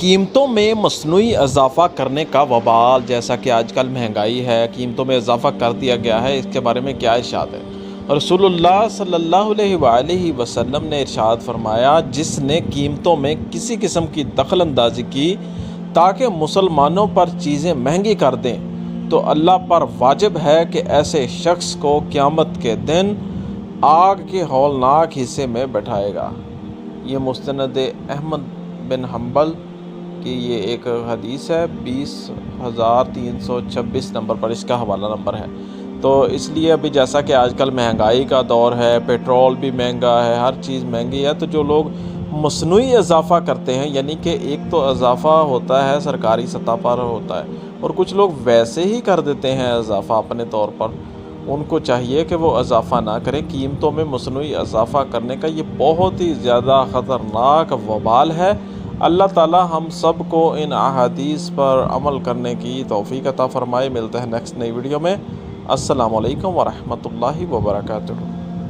قیمتوں میں مصنوعی اضافہ کرنے کا وبال، جیسا کہ آج کل مہنگائی ہے، قیمتوں میں اضافہ کر دیا گیا ہے، اس کے بارے میں کیا ارشاد ہے؟ رسول اللہ صلی اللہ علیہ وآلہ وسلم نے ارشاد فرمایا، جس نے قیمتوں میں کسی قسم کی دخل اندازی کی تاکہ مسلمانوں پر چیزیں مہنگی کر دیں، تو اللہ پر واجب ہے کہ ایسے شخص کو قیامت کے دن آگ کے ہولناک حصے میں بٹھائے گا۔ یہ مستند احمد بن حنبل کہ یہ ایک حدیث ہے، 20,326 نمبر پر اس کا حوالہ نمبر ہے۔ تو اس لیے ابھی جیسا کہ آج کل مہنگائی کا دور ہے، پیٹرول بھی مہنگا ہے، ہر چیز مہنگی ہے، تو جو لوگ مصنوعی اضافہ کرتے ہیں، یعنی کہ ایک تو اضافہ ہوتا ہے سرکاری سطح پر ہوتا ہے، اور کچھ لوگ ویسے ہی کر دیتے ہیں اضافہ اپنے طور پر، ان کو چاہیے کہ وہ اضافہ نہ کریں۔ قیمتوں میں مصنوعی اضافہ کرنے کا یہ بہت ہی زیادہ خطرناک وبال ہے۔ اللہ تعالی ہم سب کو ان احادیث پر عمل کرنے کی توفیق عطا فرمائے۔ ملتے ہیں نیکسٹ نئی ویڈیو میں۔ السلام علیکم ورحمۃ اللہ وبرکاتہ۔